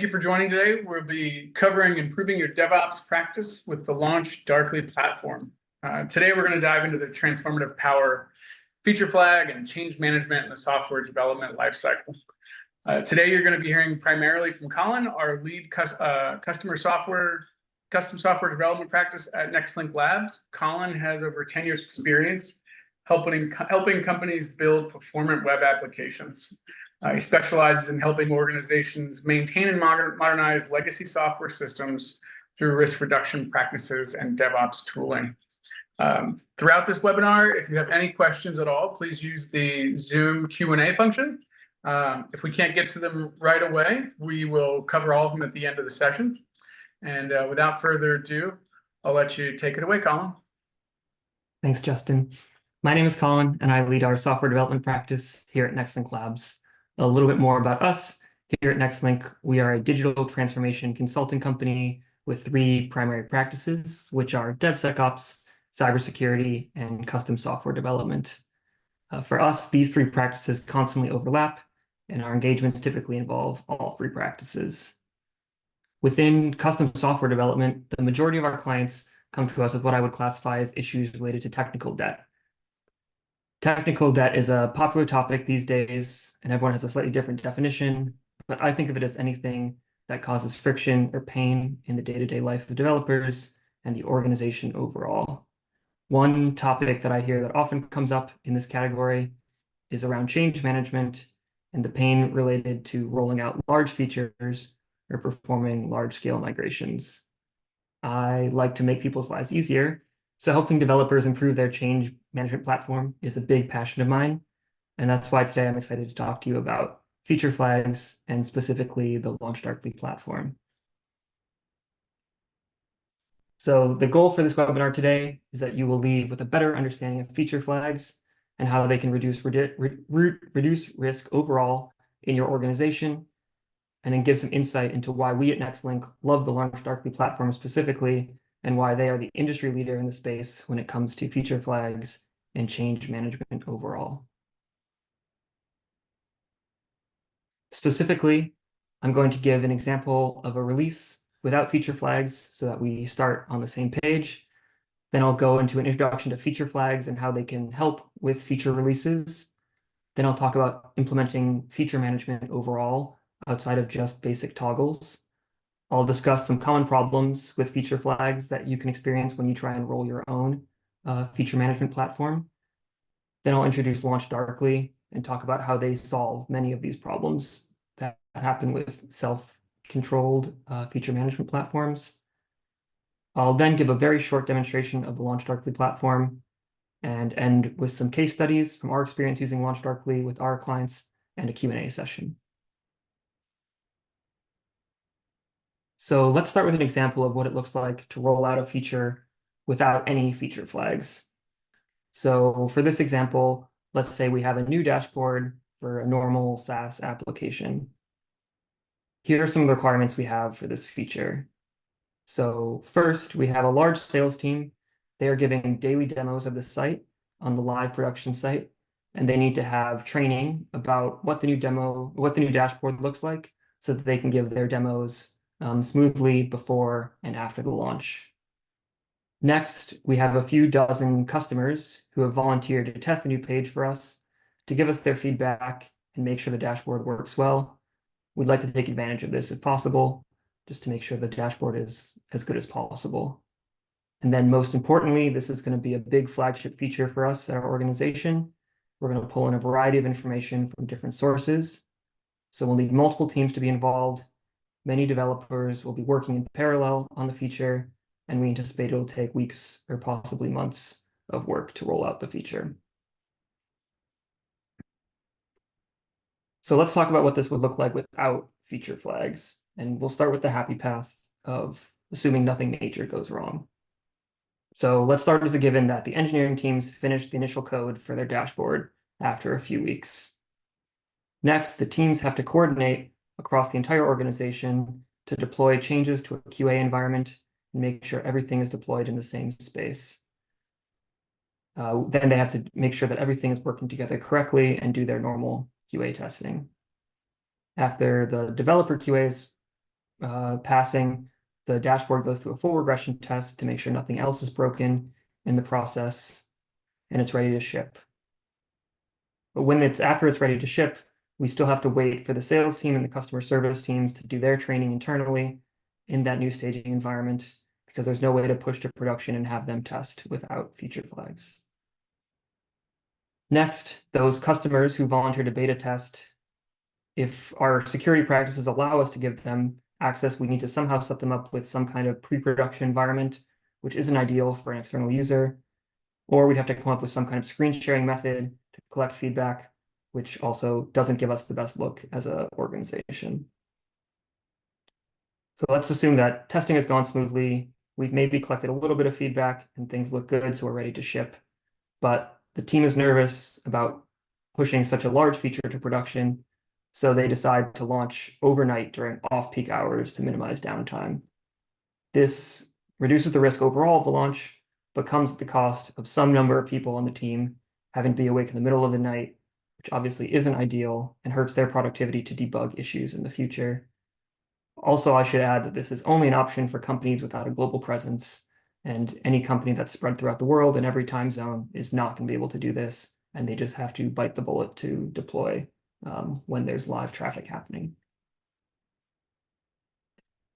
Thank you for joining today. We'll be covering improving your DevOps practice with the LaunchDarkly Platform. Today, we're going to dive into the transformative power, feature flag, and change management in the software development lifecycle. Today, you're going to be hearing primarily from Colin, our lead custom software development practice at NextLink Labs. Colin has over 10 years experience helping companies build performant web applications. He specializes in helping organizations maintain and modernize legacy software systems through risk reduction practices and DevOps tooling. Throughout this webinar, if you have any questions at all, please use the Zoom Q&A function. If we can't get to them right away, we will cover all of them at the end of the session. And without further ado, I'll let you take it away, Colin. Thanks, Justin. My name is Colin, and I lead our software development practice here at NextLink Labs. A little bit more about us. Here at NextLink, we are a digital transformation consulting company with three primary practices, which are DevSecOps, cybersecurity, and custom software development. For us, these three practices constantly overlap, and our engagements typically involve all three practices. Within custom software development, the majority of our clients come to us with what I would classify as issues related to technical debt. Technical debt is a popular topic these days, and everyone has a slightly different definition, but I think of it as anything that causes friction or pain in the day-to-day life of developers and the organization overall. One topic that I hear that often comes up in this category is around change management and the pain related to rolling out large features or performing large-scale migrations. I like to make people's lives easier, so helping developers improve their change management platform is a big passion of mine. And that's why today I'm excited to talk to you about feature flags and specifically the LaunchDarkly platform. So the goal for this webinar today is that you will leave with a better understanding of feature flags and how they can reduce risk overall in your organization, and then give some insight into why we at NextLink love the LaunchDarkly platform specifically, and why they are the industry leader in the space when it comes to feature flags and change management overall. Specifically, I'm going to give an example of a release without feature flags so that we start on the same page. Then I'll go into an introduction to feature flags and how they can help with feature releases. Then I'll talk about implementing feature management overall outside of just basic toggles. I'll discuss some common problems with feature flags that you can experience when you try and roll your own feature management platform. Then I'll introduce LaunchDarkly and talk about how they solve many of these problems that happen with self-controlled feature management platforms. I'll then give a very short demonstration of the LaunchDarkly platform and end with some case studies from our experience using LaunchDarkly with our clients and a Q&A session. So let's start with an example of what it looks like to roll out a feature without any feature flags. So for this example, let's say we have a new dashboard for a normal SaaS application. Here are some of the requirements we have for this feature. So first, we have a large sales team. They are giving daily demos of the site on the live production site, and they need to have training about what the new dashboard looks like so that they can give their demos smoothly before and after the launch. Next, we have a few dozen customers who have volunteered to test the new page for us to give us their feedback and make sure the dashboard works well. We'd like to take advantage of this if possible, just to make sure the dashboard is as good as possible. And then most importantly, this is going to be a big flagship feature for us at our organization. We're going to pull in a variety of information from different sources. So we'll need multiple teams to be involved. Many developers will be working in parallel on the feature, and we anticipate it'll take weeks or possibly months of work to roll out the feature. So let's talk about what this would look like without feature flags. And we'll start with the happy path of assuming nothing major goes wrong. So let's start as a given that the engineering teams finish the initial code for their dashboard after a few weeks. Next, the teams have to coordinate across the entire organization to deploy changes to a QA environment and make sure everything is deployed in the same space. Then they have to make sure that everything is working together correctly and do their normal QA testing. After the developer QAs passing, the dashboard goes through a full regression test to make sure nothing else is broken in the process, and it's ready to ship. But after it's ready to ship, we still have to wait for the sales team and the customer service teams to do their training internally in that new staging environment, because there's no way to push to production and have them test without feature flags. Next, those customers who volunteer to beta test, if our security practices allow us to give them access, we need to somehow set them up with some kind of pre-production environment, which isn't ideal for an external user. Or we'd have to come up with some kind of screen sharing method to collect feedback, which also doesn't give us the best look as an organization. So let's assume that testing has gone smoothly. We've maybe collected a little bit of feedback and things look good, so we're ready to ship. But the team is nervous about pushing such a large feature to production, so they decide to launch overnight during off-peak hours to minimize downtime. This reduces the risk overall of the launch, but comes at the cost of some number of people on the team having to be awake in the middle of the night, which obviously isn't ideal and hurts their productivity to debug issues in the future. Also, I should add that this is only an option for companies without a global presence, and any company that's spread throughout the world in every time zone is not going to be able to do this, and they just have to bite the bullet to deploy when there's live traffic happening.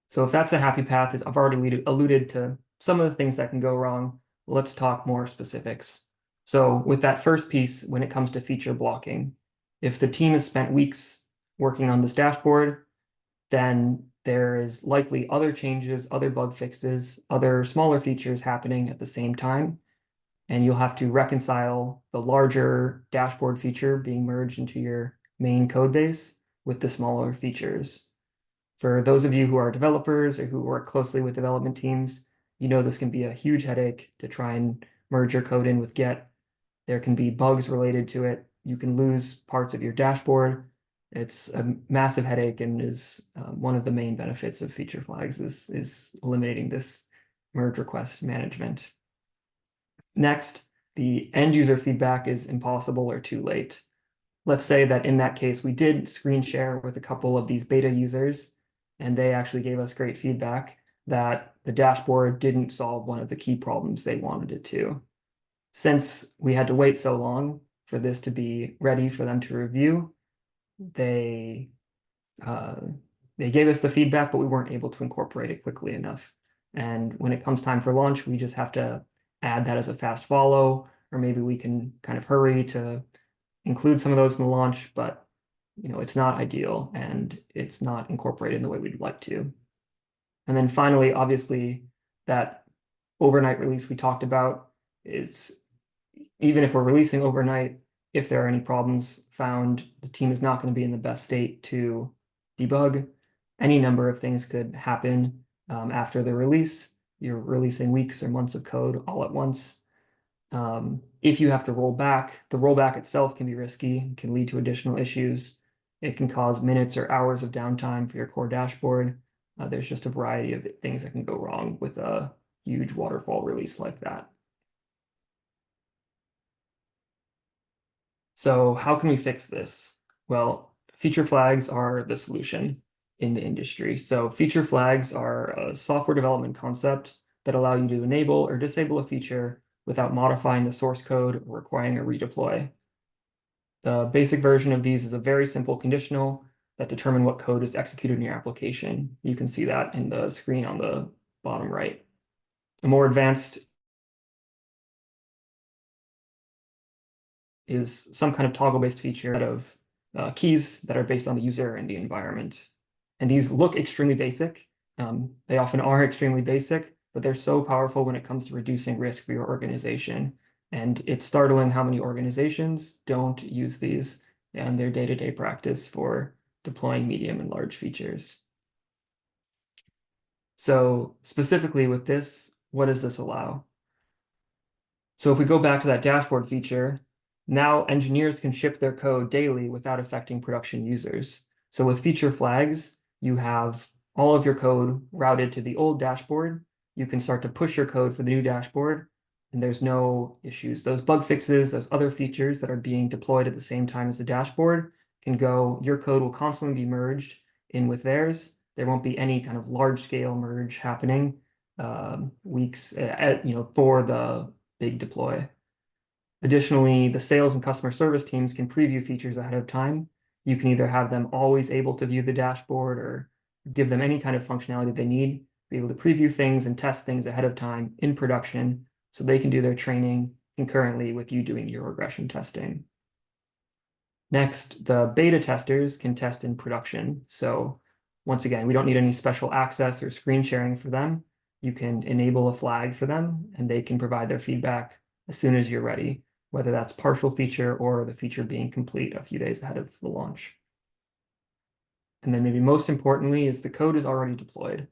So if that's a happy path, I've already alluded to some of the things that can go wrong. Let's talk more specifics. So with that first piece, when it comes to feature blocking, if the team has spent weeks working on this dashboard, then there is likely other changes, other bug fixes, other smaller features happening at the same time. And you'll have to reconcile the larger dashboard feature being merged into your main code base with the smaller features. For those of you who are developers or who work closely with development teams, you know this can be a huge headache to try and merge your code in with Git. There can be bugs related to it. You can lose parts of your dashboard. It's a massive headache and is one of the main benefits of feature flags is eliminating this merge request management. Next, the end user feedback is impossible or too late. Let's say that in that case, we did screen share with a couple of these beta users, and they actually gave us great feedback that the dashboard didn't solve one of the key problems they wanted it to. Since we had to wait so long for this to be ready for them to review, they gave us the feedback, but we weren't able to incorporate it quickly enough. And when it comes time for launch, we just have to add that as a fast follow, or maybe we can kind of hurry to include some of those in the launch, but it's not ideal and it's not incorporated in the way we'd like to. And then finally, obviously, that overnight release we talked about is, even if we're releasing overnight, if there are any problems found, the team is not going to be in the best state to debug. Any number of things could happen after the release. You're releasing weeks or months of code all at once. If you have to roll back, the rollback itself can be risky, can lead to additional issues. It can cause minutes or hours of downtime for your core dashboard. There's just a variety of things that can go wrong with a huge waterfall release like that. So how can we fix this? Well, feature flags are the solution in the industry. So feature flags are a software development concept that allow you to enable or disable a feature without modifying the source code or requiring a redeploy. The basic version of these is a very simple conditional that determine what code is executed in your application. You can see that in the screen on the bottom right. A more advanced is some kind of toggle-based feature of keys that are based on the user and the environment. And these look extremely basic. They often are extremely basic, but they're so powerful when it comes to reducing risk for your organization. And it's startling how many organizations don't use these in their day-to-day practice for deploying medium and large features. So specifically with this, what does this allow? So if we go back to that dashboard feature, now engineers can ship their code daily without affecting production users. So with feature flags, you have all of your code routed to the old dashboard. You can start to push your code for the new dashboard, and there's no issues. Those bug fixes, those other features that are being deployed at the same time as the dashboard can go, your code will constantly be merged in with theirs, there won't be any kind of large scale merge happening weeks for the big deploy. Additionally, the sales and customer service teams can preview features ahead of time. You can either have them always able to view the dashboard or give them any kind of functionality they need, be able to preview things and test things ahead of time in production so they can do their training concurrently with you doing your regression testing. Next, the beta testers can test in production. So once again, we don't need any special access or screen sharing for them. You can enable a flag for them and they can provide their feedback as soon as you're ready, whether that's partial feature or the feature being complete a few days ahead of the launch. And then maybe most importantly is the code is already deployed.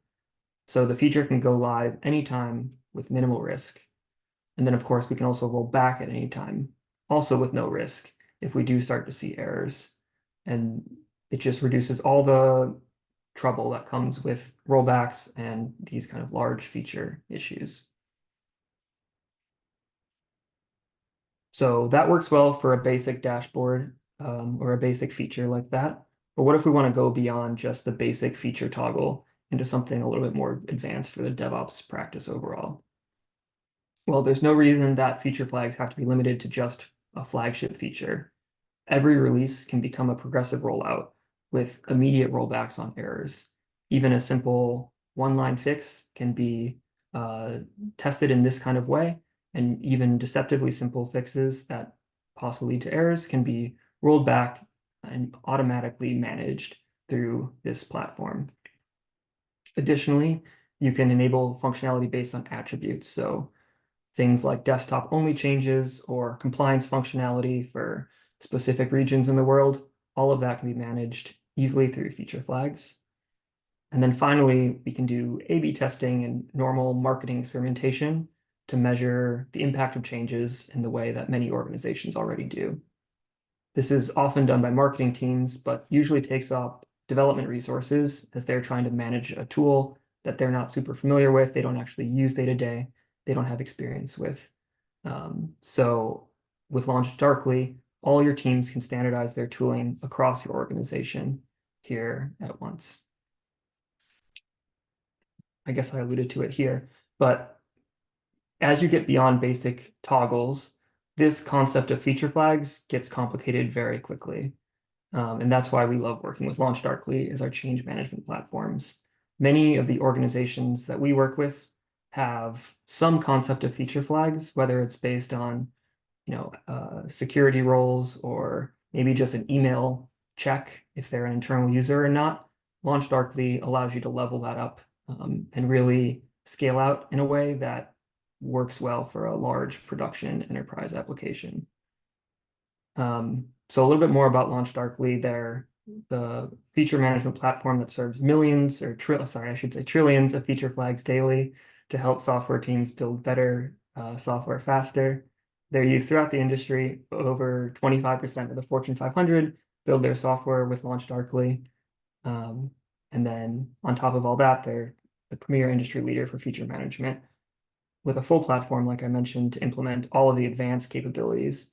So the feature can go live anytime with minimal risk. And then of course, we can also roll back at any time, also with no risk if we do start to see errors. And it just reduces all the trouble that comes with rollbacks and these kind of large feature issues. So that works well for a basic dashboard or a basic feature like that. But what if we want to go beyond just the basic feature toggle into something a little bit more advanced for the DevOps practice overall? Well, there's no reason that feature flags have to be limited to just a flagship feature. Every release can become a progressive rollout with immediate rollbacks on errors. Even a simple one-line fix can be tested in this kind of way, and even deceptively simple fixes that possibly lead to errors can be rolled back and automatically managed through this platform. Additionally, you can enable functionality based on attributes. So things like desktop only changes or compliance functionality for specific regions in the world, all of that can be managed easily through feature flags. And then finally, we can do A/B testing and normal marketing experimentation to measure the impact of changes in the way that many organizations already do. This is often done by marketing teams, but usually takes up development resources as they're trying to manage a tool that they're not super familiar with, they don't actually use day to day, they don't have experience with. So with LaunchDarkly, all your teams can standardize their tooling across your organization here at once. I guess I alluded to it here, but as you get beyond basic toggles, this concept of feature flags gets complicated very quickly. And that's why we love working with LaunchDarkly as our change management platforms. Many of the organizations that we work with have some concept of feature flags, whether it's based on security roles or maybe just an email check if they're an internal user or not. LaunchDarkly allows you to level that up and really scale out in a way that works well for a large production enterprise application. So a little bit more about LaunchDarkly. They're the feature management platform that serves millions or trillions of feature flags daily to help software teams build better software faster. They're used throughout the industry. Over 25% of the Fortune 500 build their software with LaunchDarkly. And then on top of all that, they're the premier industry leader for feature management with a full platform, like I mentioned, to implement all of the advanced capabilities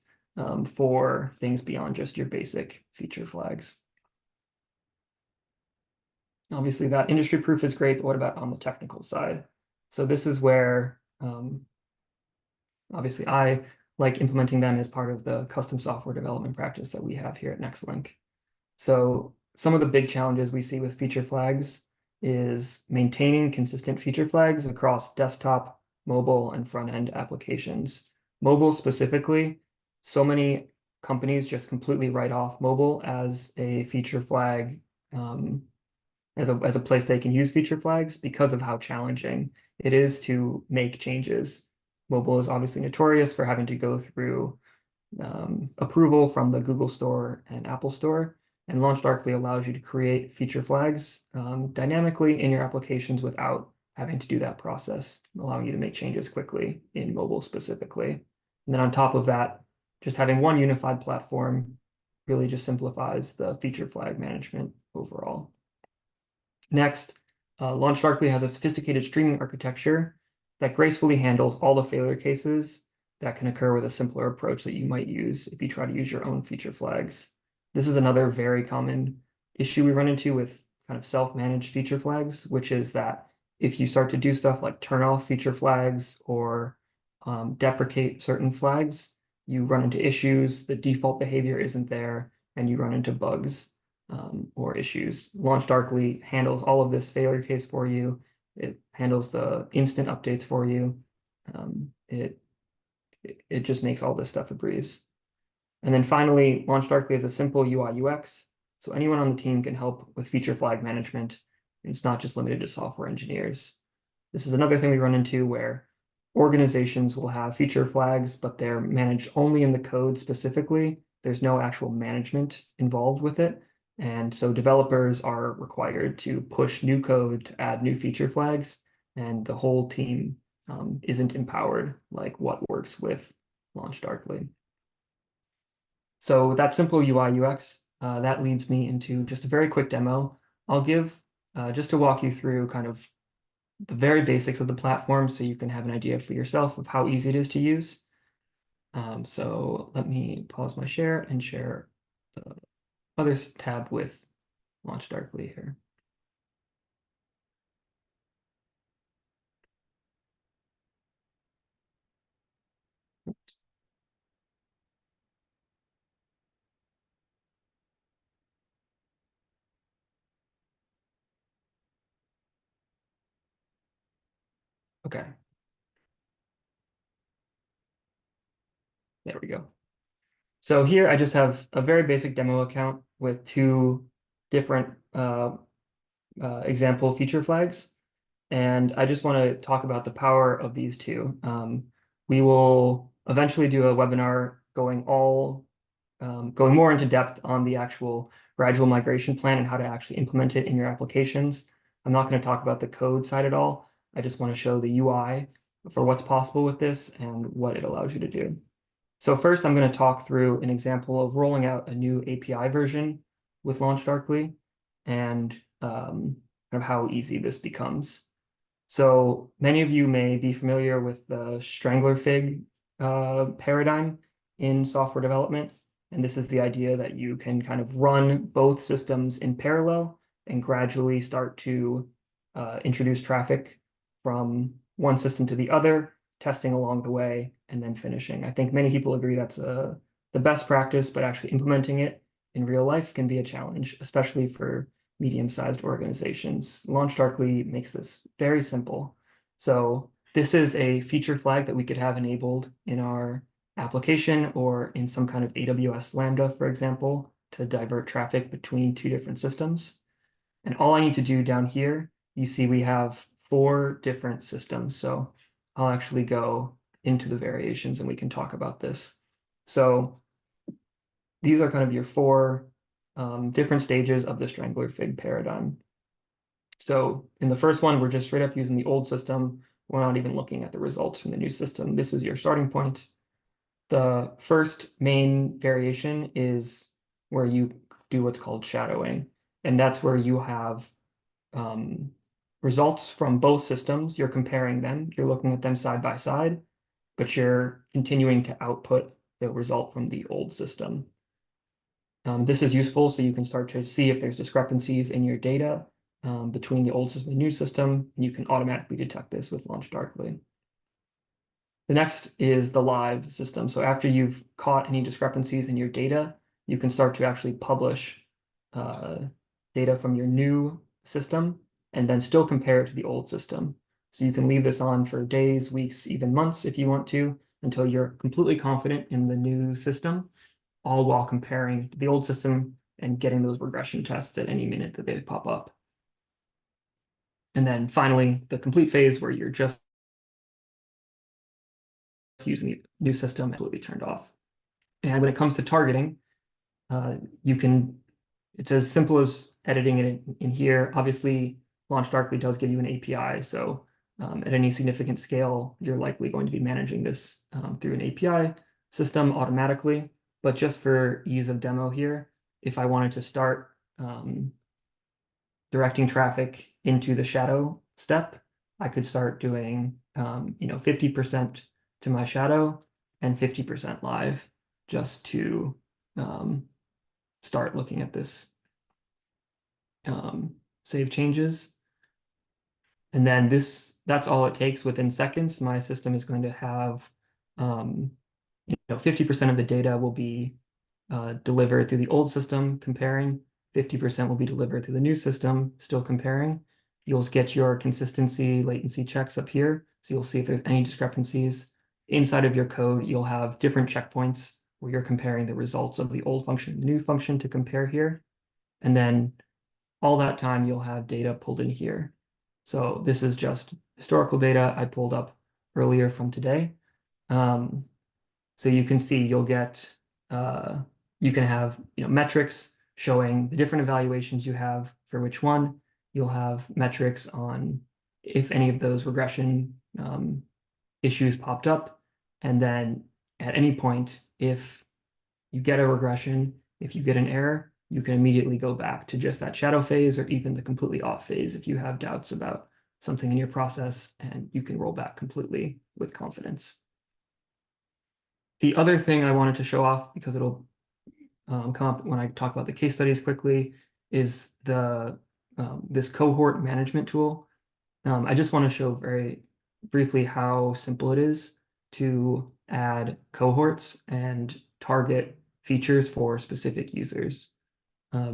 for things beyond just your basic feature flags. Obviously, that industry proof is great, but what about on the technical side? So this is where, obviously, I like implementing them as part of the custom software development practice that we have here at NextLink. So some of the big challenges we see with feature flags is maintaining consistent feature flags across desktop, mobile, and front-end applications. Mobile specifically, so many companies just completely write off mobile as a feature flag, as a place they can use feature flags because of how challenging it is to make changes. Mobile is obviously notorious for having to go through approval from the Google Store and Apple Store, and LaunchDarkly allows you to create feature flags dynamically in your applications without having to do that process, allowing you to make changes quickly in mobile specifically. And then on top of that, just having one unified platform really just simplifies the feature flag management overall. Next, LaunchDarkly has a sophisticated streaming architecture that gracefully handles all the failure cases that can occur with a simpler approach that you might use if you try to use your own feature flags. This is another very common issue we run into with kind of self-managed feature flags, which is that if you start to do stuff like turn off feature flags or deprecate certain flags, you run into issues, the default behavior isn't there, and you run into bugs or issues. LaunchDarkly handles all of this failure case for you. It handles the instant updates for you. It just makes all this stuff a breeze. And then finally, LaunchDarkly is a simple UI UX. So anyone on the team can help with feature flag management. It's not just limited to software engineers. This is another thing we run into where organizations will have feature flags, but they're managed only in the code specifically. There's no actual management involved with it. And so developers are required to push new code to add new feature flags, and the whole team isn't empowered like what works with LaunchDarkly. So with that simple UI UX, that leads me into just a very quick demo. I'll give, just to walk you through kind of the very basics of the platform so you can have an idea for yourself of how easy it is to use. So let me pause my share and share the others tab with LaunchDarkly here. Okay, there we go. So here I just have a very basic demo account with two different example feature flags. And I just want to talk about the power of these two. We will eventually do a webinar going more into depth on the actual gradual migration plan and how to actually implement it in your applications. I'm not going to talk about the code side at all. I just want to show the UI for what's possible with this and what it allows you to do. So first, I'm going to talk through an example of rolling out a new API version with LaunchDarkly and kind of how easy this becomes. So many of you may be familiar with the strangler fig paradigm in software development. And this is the idea that you can kind of run both systems in parallel and gradually start to introduce traffic from one system to the other, testing along the way, and then finishing. I think many people agree that's the best practice, but actually implementing it in real life can be a challenge, especially for medium-sized organizations. LaunchDarkly makes this very simple. So this is a feature flag that we could have enabled in our application or in some kind of AWS Lambda, for example, to divert traffic between two different systems. And all I need to do down here, you see we have 4 different systems. So I'll actually go into the variations and we can talk about this. So these are kind of your 4 different stages of the strangler fig paradigm. So in the first one, we're just straight up using the old system. We're not even looking at the results from the new system. This is your starting point. The first main variation is where you do what's called shadowing. And that's where you have results from both systems. You're comparing them. You're looking at them side by side, but you're continuing to output the result from the old system. This is useful so you can start to see if there's discrepancies in your data between the old system and new system, and you can automatically detect this with LaunchDarkly. The next is the live system. So after you've caught any discrepancies in your data, you can start to actually publish data from your new system and then still compare it to the old system. So you can leave this on for days, weeks, even months if you want to, until you're completely confident in the new system, all while comparing the old system and getting those regression tests at any minute that they pop up. And then finally, the complete phase where you're just using the new system completely turned off. And when it comes to targeting, it's as simple as editing it in here. Obviously, LaunchDarkly does give you an API. So at any significant scale, you're likely going to be managing this through an API system automatically. But just for ease of demo here, if I wanted to start directing traffic into the shadow step, I could start doing 50% to my shadow and 50% live just to start looking at this. save changes. And then that's all it takes. Within seconds, my system is going to have 50% of the data will be delivered through the old system, comparing. 50% will be delivered through the new system, still comparing. You'll get your consistency latency checks up here. So you'll see if there's any discrepancies. Inside of your code, you'll have different checkpoints where you're comparing the results of the old function and the new function to compare here. And then all that time, you'll have data pulled in here. So this is just historical data I pulled up earlier from today. So you can see you'll get, you can have metrics showing the different evaluations you have for which one. You'll have metrics on if any of those regression issues popped up. And then at any point, if you get a regression, if you get an error, you can immediately go back to just that shadow phase or even the completely off phase if you have doubts about something in your process, and you can roll back completely with confidence. The other thing I wanted to show off, because it'll come up when I talk about the case studies quickly, is this cohort management tool. I just want to show very briefly how simple it is to add cohorts and target features for specific users.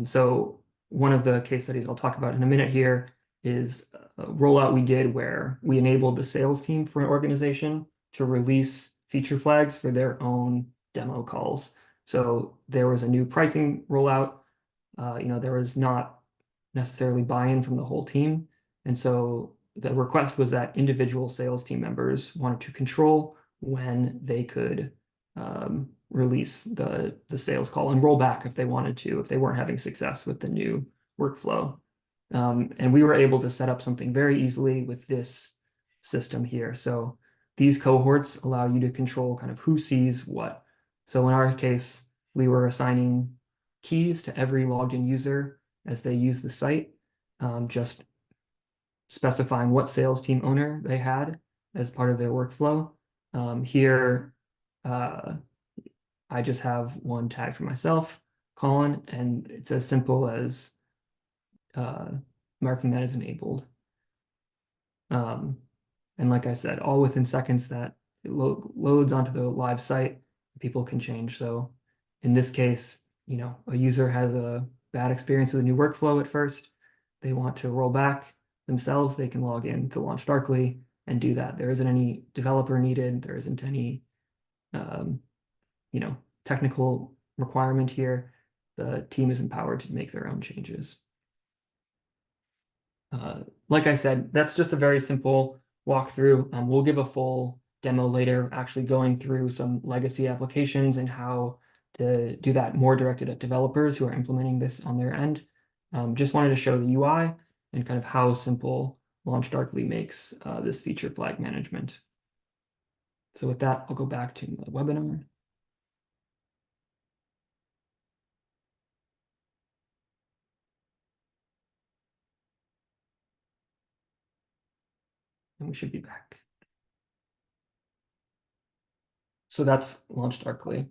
So one of the case studies I'll talk about in a minute here is a rollout we did where we enabled the sales team for an organization to release feature flags for their own demo calls. So there was a new pricing rollout. There was not necessarily buy-in from the whole team. And so the request was that individual sales team members wanted to control when they could release the sales call and roll back if they wanted to, if they weren't having success with the new workflow. And we were able to set up something very easily with this system here. So these cohorts allow you to control kind of who sees what. So in our case, we were assigning keys to every logged in user as they use the site, just specifying what sales team owner they had as part of their workflow. Here, I just have one tag for myself, Colin, and it's as simple as marking that as enabled. And like I said, all within seconds that it loads onto the live site, people can change. So in this case, a user has a bad experience with a new workflow at first. They want to roll back themselves. They can log in to LaunchDarkly and do that. There isn't any developer needed. There isn't any, technical requirement here. The team is empowered to make their own changes. Like I said, that's just a very simple walkthrough. We'll give a full demo later, actually going through some legacy applications and how to do that more directed at developers who are implementing this on their end. Just wanted to show the UI and kind of how simple LaunchDarkly makes this feature flag management. So with that, I'll go back to the webinar. And we should be back. So that's LaunchDarkly.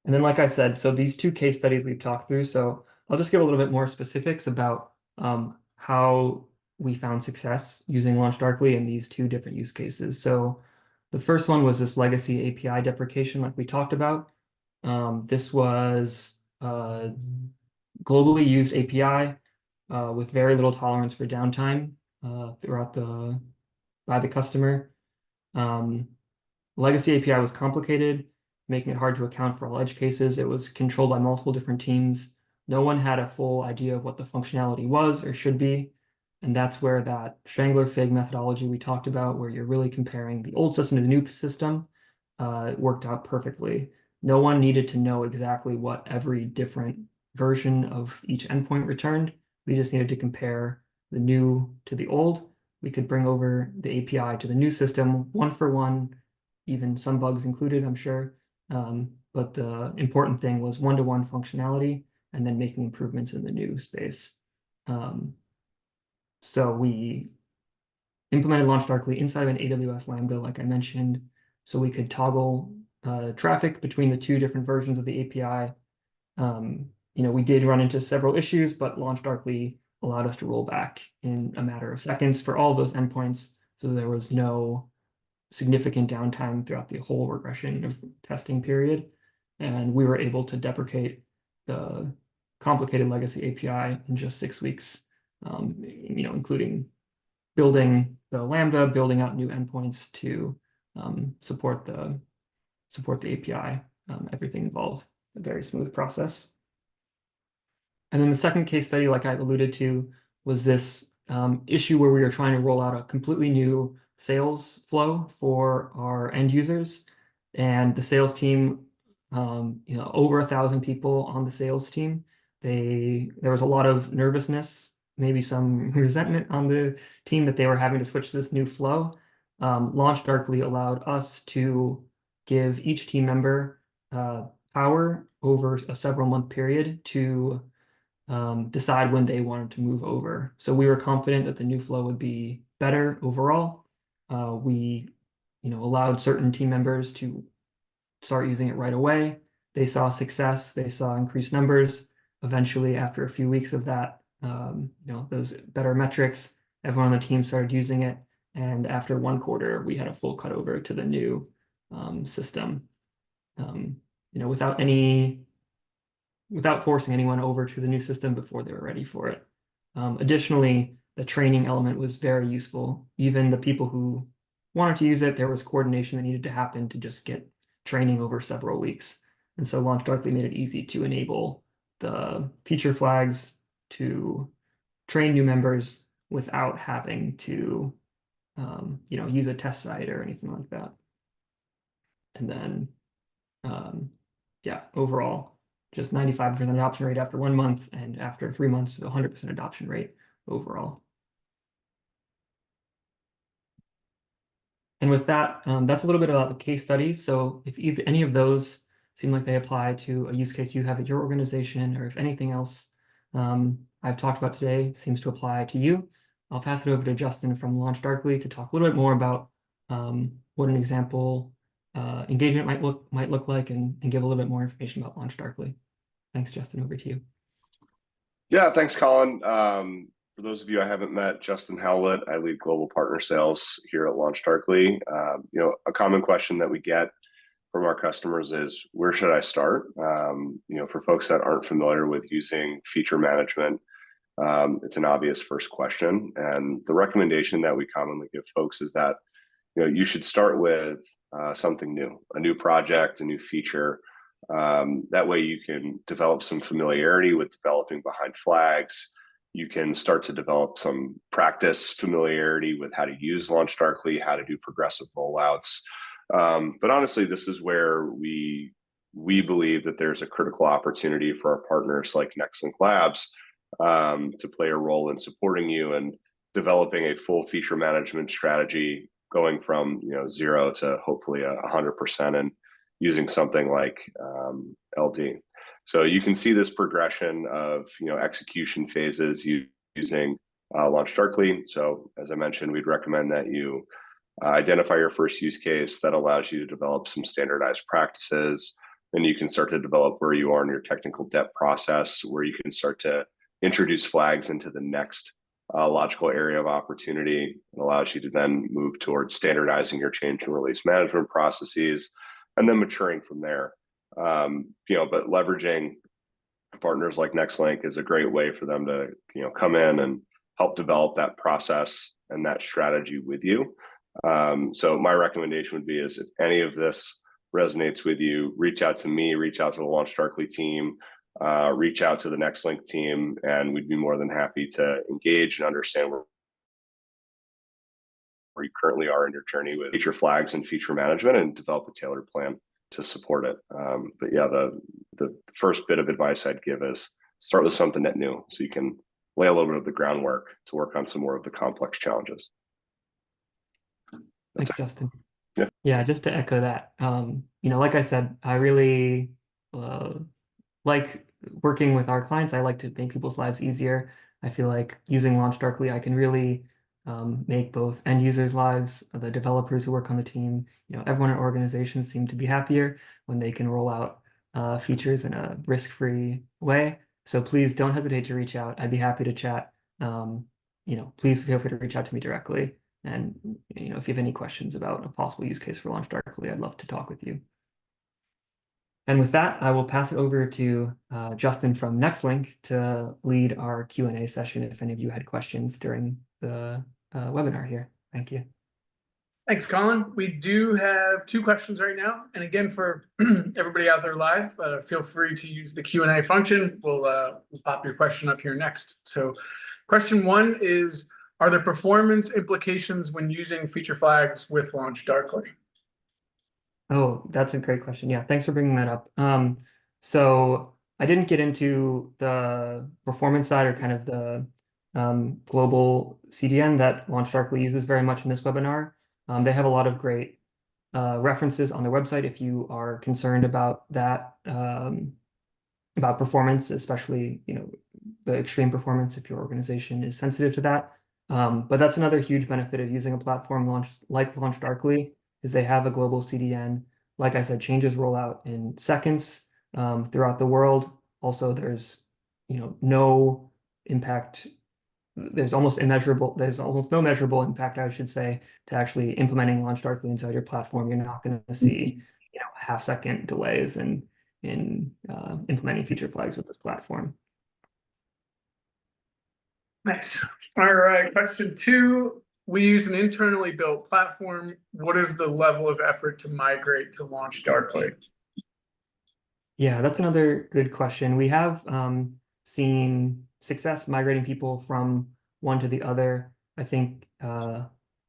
And then, like I said, so these two case studies we've talked through, so I'll just give a little bit more specifics about how we found success using LaunchDarkly in these two different use cases. So the first one was this legacy API deprecation, like we talked about. This was a globally used API with very little tolerance for downtime by the customer. Legacy API was complicated, making it hard to account for all edge cases. It was controlled by multiple different teams. No one had a full idea of what the functionality was or should be. And that's where that Strangler Fig methodology we talked about, where you're really comparing the old system to the new system, worked out perfectly. No one needed to know exactly what every different version of each endpoint returned. We just needed to compare the new to the old. We could bring over the API to the new system, one for one, even some bugs included, I'm sure. But the important thing was one-to-one functionality and then making improvements in the new space. So we implemented LaunchDarkly inside of an AWS Lambda, like I mentioned, so we could toggle traffic between the two different versions of the API. We did run into several issues, but LaunchDarkly allowed us to roll back in a matter of seconds for all those endpoints. So there was no significant downtime throughout the whole regression of testing period. And we were able to deprecate the complicated legacy API in just 6 weeks, including building the Lambda, building out new endpoints to support the API, everything involved, a very smooth process. And then the second case study, like I alluded to, was this issue where we were trying to roll out a completely new sales flow for our end users. And the sales team, over 1,000 people on the sales team, there was a lot of nervousness, maybe some resentment on the team that they were having to switch to this new flow. LaunchDarkly allowed us to give each team member power over a several month period to decide when they wanted to move over. So we were confident that the new flow would be better overall. We allowed certain team members to start using it right away. They saw success, they saw increased numbers. Eventually, after a few weeks of that, those better metrics, everyone on the team started using it. And after 1 quarter, we had a full cutover to the new system, without forcing anyone over to the new system before they were ready for it. Additionally, the training element was very useful. Even the people who wanted to use it, there was coordination that needed to happen to just get training over several weeks. And so LaunchDarkly made it easy to enable the feature flags to train new members without having to use a test site or anything like that. And then, overall, just 95% adoption rate after 1 month, and after 3 months, 100% adoption rate overall. And with that, that's a little bit about the case studies. So if any of those seem like they apply to a use case you have at your organization, or if anything else I've talked about today seems to apply to you, I'll pass it over to Justin from LaunchDarkly to talk a little bit more about what an example engagement might look like, and give a little bit more information about LaunchDarkly. Thanks, Justin. Over to you. Yeah, thanks, Colin. For those of you I haven't met, Justin Howlett, I lead global partner sales here at LaunchDarkly. A common question that we get from our customers is, where should I start? For folks that aren't familiar with using feature management, it's an obvious first question. And the recommendation that we commonly give folks is that you should start with something new, a new project, a new feature. That way you can develop some familiarity with developing behind flags. You can start to develop some practice familiarity with how to use LaunchDarkly, how to do progressive rollouts. But honestly, this is where we believe that there's a critical opportunity for our partners like NextLink Labs to play a role in supporting you and developing a full feature management strategy, going from 0 to hopefully 100%, and using something like LD. So you can see this progression of execution phases using LaunchDarkly. So as I mentioned, we'd recommend that you identify your first use case that allows you to develop some standardized practices. Then you can start to develop where you are in your technical debt process, where you can start to introduce flags into the next logical area of opportunity. It allows you to then move towards standardizing your change and release management processes, and then maturing from there. But leveraging partners like NextLink is a great way for them to come in and help develop that process and that strategy with you. So my recommendation would be is, if any of this resonates with you, reach out to me, reach out to the LaunchDarkly team, reach out to the NextLink team, and we'd be more than happy to engage and understand where you currently are in your journey with feature flags and feature management, and develop a tailored plan to support it. But yeah, the first bit of advice I'd give is start with something net new, so you can lay a little bit of the groundwork to work on some more of the complex challenges. Thanks, Justin. Yeah, just to echo that, like I said, I really like working with our clients. I like to make people's lives easier. I feel like using LaunchDarkly, I can really make both end users' lives, the developers who work on the team, everyone in organizations seem to be happier when they can roll out features in a risk-free way. So please don't hesitate to reach out. I'd be happy to chat. Please feel free to reach out to me directly. And if you have any questions about a possible use case for LaunchDarkly, I'd love to talk with you. And with that, I will pass it over to Justin from NextLink to lead our Q&A session if any of you had questions during the webinar here. Thank you. Thanks, Colin. We do have 2 questions right now. And again, for everybody out there live, feel free to use the Q&A function. We'll pop your question up here next. So question 1 is, are there performance implications when using feature flags with LaunchDarkly? Oh, that's a great question. Yeah, thanks for bringing that up. So I didn't get into the performance side or kind of the global CDN that LaunchDarkly uses very much in this webinar. They have a lot of great references on their website if you are concerned about that, about performance, especially the extreme performance if your organization is sensitive to that. But that's another huge benefit of using a platform like LaunchDarkly is they have a global CDN. Like I said, changes roll out in seconds throughout the world. Also, there's no impact. There's almost no measurable impact, I should say, to actually implementing LaunchDarkly inside your platform. You're not going to see half-second delays in implementing feature flags with this platform. Nice. All right, question 2. We use an internally built platform. What is the level of effort to migrate to LaunchDarkly? Yeah, that's another good question. We have seen success migrating people from one to the other. I think,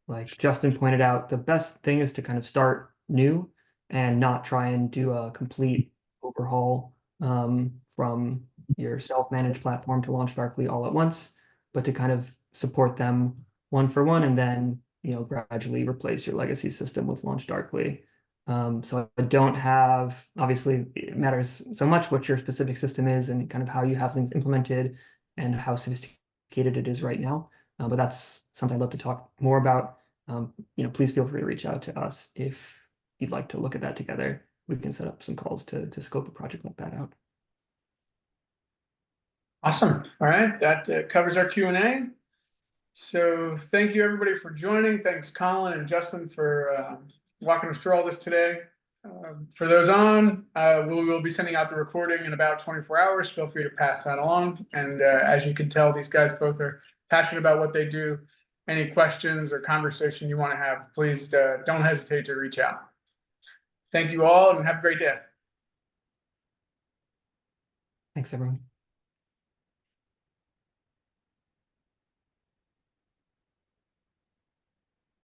like Justin pointed out, the best thing is to kind of start new and not try and do a complete overhaul from your self-managed platform to LaunchDarkly all at once, but to kind of support them one for one and then gradually replace your legacy system with LaunchDarkly. So I don't have, obviously it matters so much what your specific system is and kind of how you have things implemented and how sophisticated it is right now. But that's something I'd love to talk more about. Please feel free to reach out to us if you'd like to look at that together. We can set up some calls to scope a project like that out. Awesome. All right, that covers our Q&A. So thank you everybody for joining. Thanks Colin and Justin for walking us through all this today. For those on, we will be sending out the recording in about 24 hours. Feel free to pass that along. And as you can tell, these guys both are passionate about what they do. Any questions or conversation you want to have, please don't hesitate to reach out. Thank you all and have a great day. Thanks, everyone.